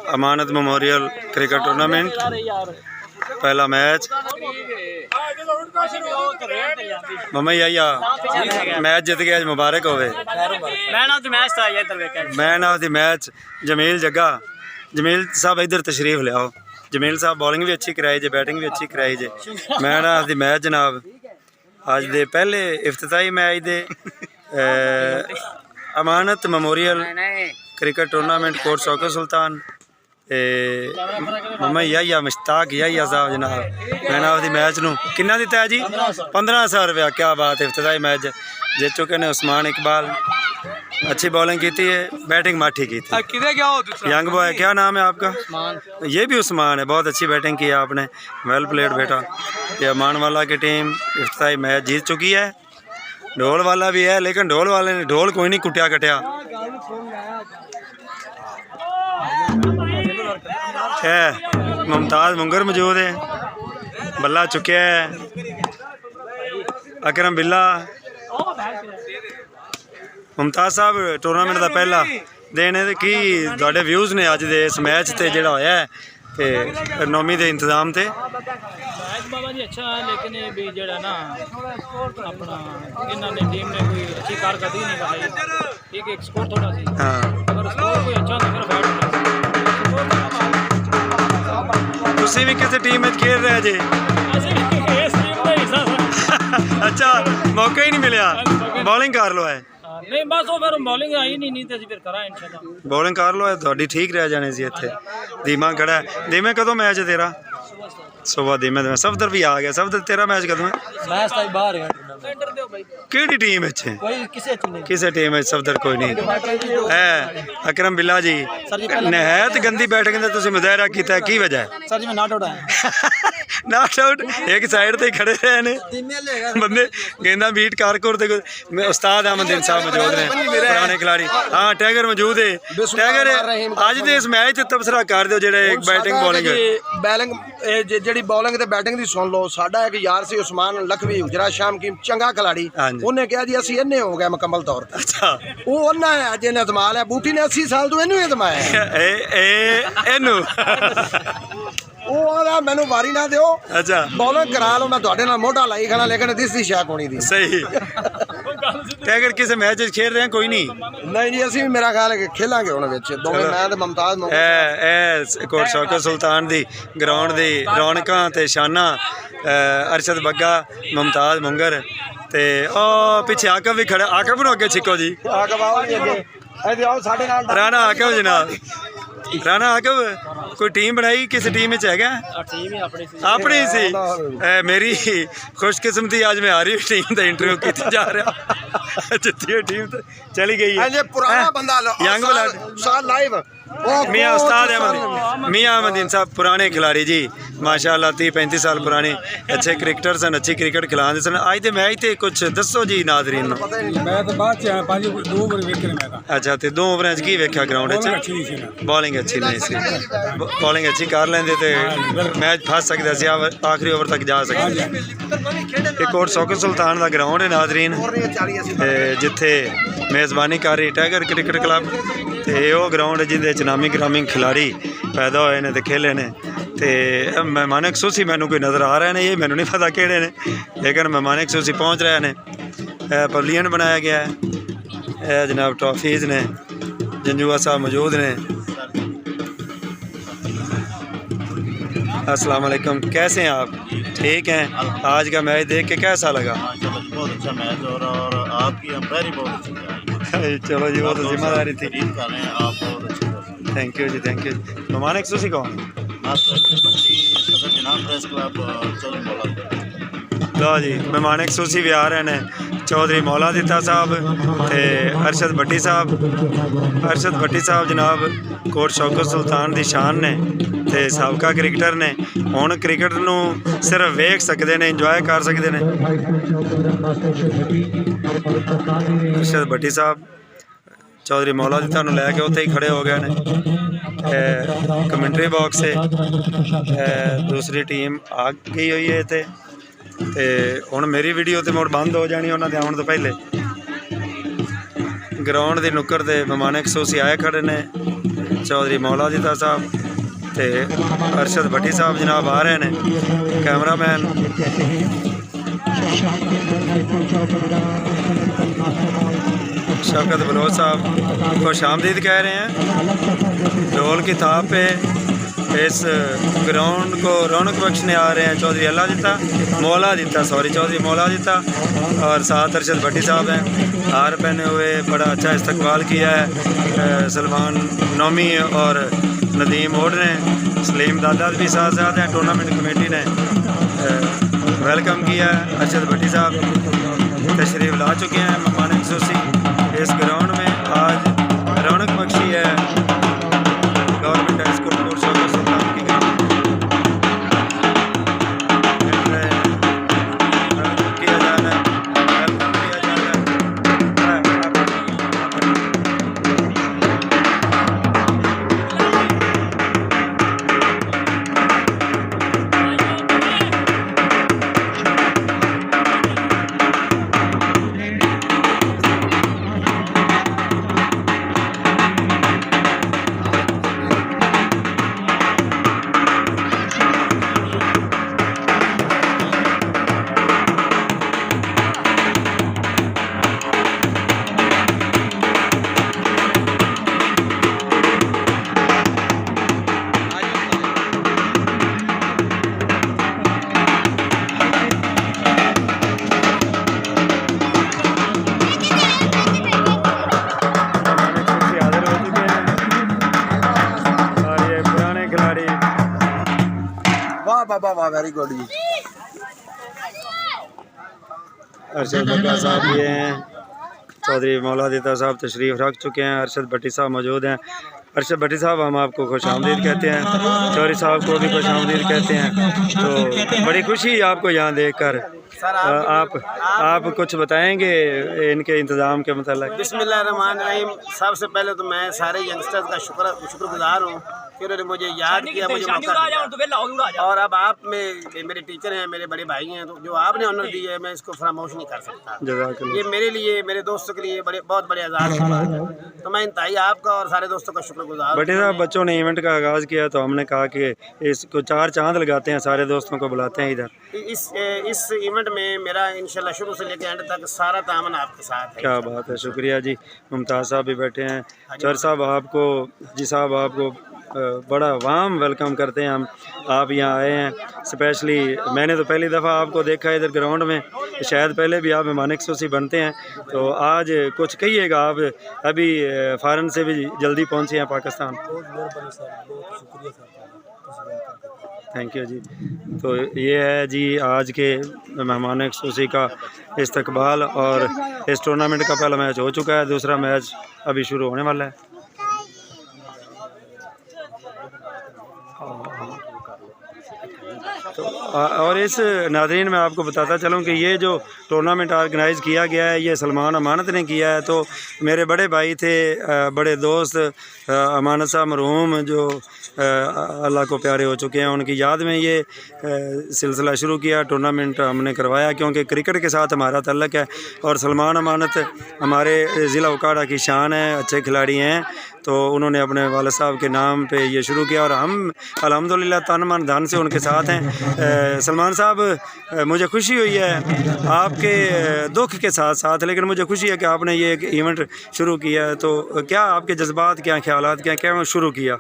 अमानत memorial cricket tournament पहला match Mamma Yaya match जित गया मुबारक होवे। Man of the match Jamil Jagga. Jamil साहब इधर तशरीफ ले आओ। जमील साहब बॉलिंग भी अच्छी कराई जे, बैटिंग भी अच्छी कराई जे। मैन ऑफ द मैच जनाब अज दे पहले इफ्तिताही मैच दे Amanat memorial cricket tournament Kot Shaukat Sultan Mamma Yaya Mushtaq Yaya साहब जनाब मैन ऑफ द मैच नूं किन्ना दिता है जी 1500 रुपया। क्या बात है। इफ्तिताही मैच जीत चुके हैं उस्मान इकबाल। अच्छी बॉलिंग की है, बैटिंग माठी की थी। यंग बॉय क्या नाम है आपका? ये भी उस्मान है। बहुत अच्छी बैटिंग की है आपने, वेल प्लेड बेटा। ये अमान वाला की टीम इफ्तिताही मैच जीत चुकी है। ढोल वाला भी है लेकिन ढोल वाले ने ढोल कोई नहीं कुटिया कटिया है। मुमताज़ मुंगर मौजूद है, बल्ला चुके है अकरम बिल्ला। मुमताज़ साहब टूर्नामेंट का पहला दिन है कि तुहाडे व्यूज़ ने अज दे इस मैच से जोड़ा होया है ते नौमी के इंतजाम से बाबा जी अच्छा है, लेकिन ये भी जड़ा ना अपना इन्होंने टीम ने कोई अच्छी कारकर्दगी नहीं दिखाई। एक स्कोर थोड़ा सी अगर स्कोर कोई अच्छा नहीं फिर बैट तुसी भी किसी टीम में खेल रहे जे? अच्छा मौका ही नहीं मिला। बॉलिंग कर लो है नहीं बस वो फिर बॉलिंग आई नहीं तो फिर करा इंशाल्लाह बॉलिंग कर लो है। थोड़ी ठीक रह जाने सी इत्थे। धीमा खड़ा है। धीमे कदों मैच है तेरा? सुबह धीमे धीमे सफदर भी आ गया। सफदर तेरा मैच कदों है? मैच तो बाहर है। केड़ी टीम है? किसी टीम है सफदर कोई नहीं है। अकरम बिल्ला जी नहायत गंदी बैटिंग का तुसीं मुजाहरा कीता है, की वजह है? सर जी मैं नॉट आउट आया। नॉट आउट एक साइड ते खड़े रहे ने बंदे गेंदा बीट कारकोर ते उस्ताद अहमद साहब मौजूद ने पुराने खिलाड़ी। हाँ टैगर मौजूद है। टैगर अज दे इस मैच ते तबसरा कर दो जेड़े बैटिंग बॉलिंग ਜਿਹੜੀ ਬੋਲਿੰਗ ਤੇ ਬੈਟਿੰਗ ਦੀ ਸੁਣ ਲਓ। ਸਾਡਾ ਇੱਕ ਯਾਰ ਸੀ ਉਸਮਾਨ ਲਖਵੀ ਹੁਜਰਾ ਸ਼ਾਮ ਕੀ ਚੰਗਾ ਖਿਲਾੜੀ। ਉਹਨੇ ਕਿਹਾ ਜੀ ਅਸੀਂ ਇੰਨੇ ਹੋ ਗਏ ਮੁਕੰਮਲ ਤੌਰ ਤੇ। ਅੱਛਾ ਉਹ ਉਹਨਾਂ ਹੈ ਅੱਜ ਇਹਨੇ ਅਜ਼ਮਾ ਲਿਆ। ਬੂਟੀ ਨੇ 80 ਸਾਲ ਤੋਂ ਇਹਨੂੰ ਅਜ਼ਮਾਇਆ ਇਹਨੂੰ ਉਹ ਆਦਾ ਮੈਨੂੰ ਵਾਰੀ ਨਾ ਦਿਓ। ਅੱਛਾ ਬੋਲਿੰਗ ਕਰਾ ਲਓ ਮੈਂ ਤੁਹਾਡੇ ਨਾਲ ਮੋਢਾ ਲਾਈ ਖਾਣਾ ਲੇਕਿਨ ਦਿਸਦੀ ਸ਼ੈ ਕੋਣੀ ਦੀ ਸਹੀ। ਟੈਗਰ ਕਿਸੇ ਮੈਚ ਚ ਖੇਡ ਰਹੇ ਕੋਈ ਨਹੀਂ? ਨਹੀਂ ਜੀ ਅਸੀਂ ਵੀ ਮੇਰਾ ਖਿਆਲ ਹੈ ਕਿ ਖੇਲਾਂਗੇ ਹੁਣ ਵਿੱਚ ਦੋਵੇਂ ਮੈਂ ਤੇ ਮੁਮਤਾਜ਼ ਇਹ ਕੋਟ ਸ਼ੌਕਤ ਸੁਲਤਾਨ ਦੀ ਗਰਾਊਂਡ ਦੀ ਰੌਣਕਾਂ ਤੇ ਸ਼ਾਨਾਂ ਅਰਸ਼ਦ ਬੱਗਾ ਮੁਮਤਾਜ਼ ਮੁੰਗਰ ਤੇ ਉਹ ਪਿੱਛੇ ਆਕਬ ਵੀ ਖੜਾ। ਆਕਬ ਨੂੰ ਅੱਗੇ ਛਿੱਕੋ ਜੀ। ਆਕਬ ਆਓ ਜੀ ਅੱਗੇ ਇਹਦੇ ਆਓ ਸਾਡੇ ਨਾਲ। ਰਾਣਾ ਆਕਬ ਜਨਾਬ राणा आकब कोई टीम बनाई? किस टीम में है? अपनी सी। मेरी खुशकिस्मती आज मैं हारी टीम का इंटरव्यू किया जा रहा। जितनी टीम तो चली गई है। पुराना बंदा यंग लाइव मियाँ उस्ताद मियाँ अहमदीन साहब पुराने खिलाड़ी जी माशाल्लाह 30-35 साल पुराने अच्छे क्रिकेटर सन, अच्छी क्रिकेट खिलाते सन। अज के मैच तो कुछ दसो जी नाजरीन। अच्छा तो 2 ओवर की वेख्या ग्राउंड बॉलिंग अच्छी नहीं सी। बॉलिंग अच्छी कर लेंदे ते मैच फस सकता सी, आखिरी ओवर तक जा सकते। कोट शौकत सुल्तान का ग्राउंड है नाजरीन जिथे मेज़बानी कर रही टैगर क्रिकेट क्लब। तो वो ग्राउंड है जिंदे नामी ग्रामी खिलाड़ी पैदा होए ने ते खेले ने। तो मेहमान खसूसी मैनू कोई नज़र आ रहे हैं, ये मैनू नहीं पता किहड़े ने लेकिन मेहमान खसूसी पहुँच रहे हैं। पवलियन बनाया गया है। जनाब ट्रॉफीज़ ने जंजुआ साहब मौजूद ने। अस्सलाम वालेकुम, कैसे हैं आप? ठीक हैं। आज का मैच देख के कैसा लगा? बहुत अच्छा मैच और आपकी अंपायरिंग बहुत अच्छी है। चलो जी वो तो जिम्मेदारी थी। Thank you ji thank you. मेहमान खसूसी कौन? लो जी मेहमान खसूसी भी आ रहे हैं। चौधरी मौला दिता साहब ते अरशद भट्टी साहब। अरशद भट्टी साहब जनाब कोट शौकत सुल्तान की शान ने ते साबका क्रिकेटर ने। हुण क्रिकेट नूं सिर्फ वेख सकते हैं, इंजॉय कर सकते हैं। अरशद भट्टी साहब चौधरी मौला दिता नूं लैके उत्थे ही खड़े हो गए ने। कमेंट्री बॉक्स से दूसरी टीम आ गई हुई है इत्थे ते हुण मेरी वीडियो तो मुड़ बंद हो जानी उन्होंने आने तो पहले। ग्राउंड की नुक्कड़ ते मेहमान खसूसी आए खड़े ने चौधरी मौला दिता साहब तो अरशद भट्टी साहब जनाब आ रहे हैं, कैमरामैन शौकत बलोच साहब खुश आमदीद कह रहे हैं। ढोल की थाप पे इस ग्राउंड को रौनक बख्शने आ रहे हैं चौधरी चौधरी मौला दिता और साथ अरशद भट्टी साहब हैं। हार पहने हुए बड़ा अच्छा इस्तकबाल किया है सलमान नौमी और नदीम ओड ने। सलीम दादा भी साथ हैं। टूर्नामेंट कमेटी ने वेलकम किया है। अरशद भट्टी साहब तशरीफ़ ला चुके हैं मेहमान ख़ुसूसी इस ग्राउंड में। आज रौनक बख्शी है गवर्नमेंट हाई स्कूल कोर्स सुल्तान की ग्राउंड किया जा रहा है, वेलकम किया जा रहा है। वाह वाह वेरी गुड जी। अरशद भट्टा साहब ये हैं, चौधरी मौला दिता साहब तशरीफ़ रख चुके हैं। अरशद भट्टी साहब मौजूद हैं। अरशद भट्टी साहब हम आपको खुश आमदीद कहते हैं, चौधरी साहब को भी खुश आमदीद कहते हैं। तो बड़ी खुशी आपको यहाँ देख कर। आप कुछ बताएंगे इनके इंतज़ाम के मतलब? बिस्मिल्लाहिर्रहमानिर्रहीम। सबसे पहले तो मैं सारे यंगस्टर्स का शुक्रगुजार हूँ कि उन्होंने मुझे याद किया, मुझे मौका दिया। और अब आप में मेरे टीचर हैं, मेरे बड़े भाई हैं, तो जो आपने ऑनर दी है मैं इसको फरामोश नहीं कर सकता। ये मेरे लिए, मेरे दोस्तों के लिए बहुत बड़े आज़ाद है। तो मैं इंतहाई आपका और सारे दोस्तों का शुक्रगुजार। भट्टी साहब बच्चों ने इवेंट का आगाज़ किया तो हमने कहा कि इसको 4 चांद लगाते हैं, सारे दोस्तों को बुलाते हैं इधर। इस इवेंट में मेरा इंशाल्लाह शुरू से लेकर एंड तक सारा तामन आपके साथ है। क्या बात है, शुक्रिया जी। मुमताज़ साहब भी बैठे हैं। चौर साहब आपको, जी साहब आपको बड़ा वाम वेलकम करते हैं हम। आप यहाँ आए हैं स्पेशली। मैंने तो पहली दफ़ा आपको देखा इधर ग्राउंड में, शायद पहले भी आप मेहमान ख़ुसूसी बनते हैं। तो आज कुछ कहिएगा, आप अभी फ़ॉरेन से भी जल्दी पहुँचे हैं पाकिस्तान। थैंक यू जी। तो ये है जी आज के मेहमान ख़ुसूसी का इस्तकबाल। और इस टूर्नामेंट का पहला मैच हो चुका है, दूसरा मैच अभी शुरू होने वाला है। तो और इस नाज़रीन मैं आपको बताता चलूँ कि ये जो टूर्नामेंट ऑर्गेनाइज़ किया गया है ये सलमान अमानत ने किया है। तो मेरे बड़े भाई थे, बड़े दोस्त अमानत साहब मरहूम जो अल्लाह को प्यारे हो चुके हैं, उनकी याद में ये सिलसिला शुरू किया, टूर्नामेंट हमने करवाया क्योंकि क्रिकेट के साथ हमारा तल्लक़ है। और सलमान अमानत हमारे ज़िला उकाड़ा की शान है, अच्छे खिलाड़ी हैं। तो उन्होंने अपने वालिद साहब के नाम पे ये शुरू किया और हम अल्हम्दुलिल्लाह तन मन धन से उनके साथ हैं। सलमान साहब मुझे खुशी हुई है आपके दुख के साथ साथ, लेकिन मुझे खुशी है कि आपने ये एक इवेंट शुरू किया है। तो क्या आपके जज्बात, क्या ख्यालात, क्या शुरू किया?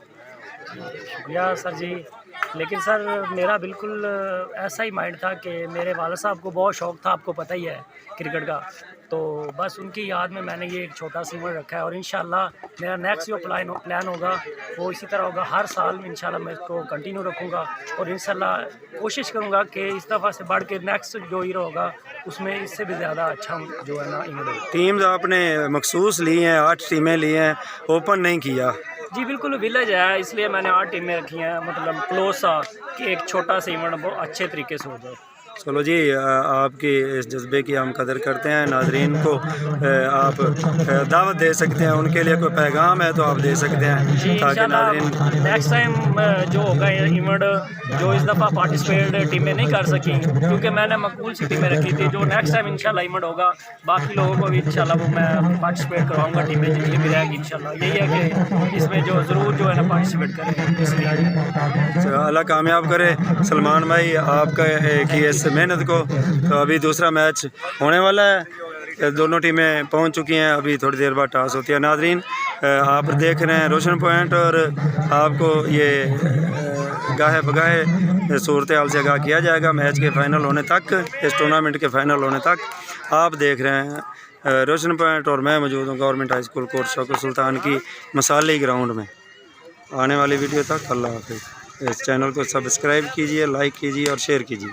शुक्रिया सर जी। लेकिन सर मेरा बिल्कुल ऐसा ही माइंड था कि मेरे वालिद साहब को बहुत शौक़ था, आपको पता ही है क्रिकेट का। तो बस उनकी याद में मैंने ये एक छोटा सा इवेंट रखा है। और इंशाल्लाह मेरा नेक्स्ट जो प्लान होगा वो इसी तरह होगा। हर साल इंशाल्लाह मैं इसको कंटिन्यू रखूँगा और इंशाल्लाह कोशिश करूँगा कि इस दफ़ा से बढ़ के नेक्स्ट जो ईयर होगा उसमें इससे भी ज़्यादा अच्छा जो है ना इवेंट होगा। टीम्स आपने मखसूस ली हैं, 8 टीमें ली हैं, ओपन नहीं किया? जी बिल्कुल, विलेज है इसलिए मैंने 8 टीमें रखी हैं, मतलब क्लोज सा कि एक छोटा सा इवेंट बहुत अच्छे तरीके से हो जाए। चलो जी, आपकी इस जज्बे की हम कदर करते हैं। नाजरीन को आप दावत दे सकते हैं, उनके लिए कोई पैगाम है तो आप दे सकते हैं ताकि नाजरीन नेक्स्ट टाइम जो होगा इवेंट जो इस दफ़ा पार्टिसिपेट टीमें नहीं कर सकी क्योंकि मैंने मकबूल सी टीमें रखी थी, जो नेक्स्ट टाइम इंशाल्लाह इवेंट होगा बाकी लोगों को भी इंशाल्लाह वो मैं पार्टिसिपेट करवाऊँगा, टीमें जितनी भी रहेगी इंशाल्लाह। यही है कि इसमें जो ज़रूर जो है ना पार्टिसिपेट करें, इसलिए अल्लाह कामयाब करे। सलमान भाई आपका की इस मेहनत को। तो अभी दूसरा मैच होने वाला है, दोनों टीमें पहुंच चुकी हैं, अभी थोड़ी देर बाद टॉस होती है। नाजरीन आप देख रहे हैं रोशन पॉइंट और आपको ये गाहे बगाहे सूरत हाल से आगाह किया जाएगा मैच के फ़ाइनल होने तक, इस टूर्नामेंट के फ़ाइनल होने तक। आप देख रहे हैं रोशन पॉइंट और मैं मौजूद हूँ government high school Kot Shaukat Sultan की मसाली ग्राउंड में। आने वाली वीडियो तक अल्लाह हाफ़िज़। इस चैनल को सब्सक्राइब कीजिए, लाइक कीजिए और शेयर कीजिए।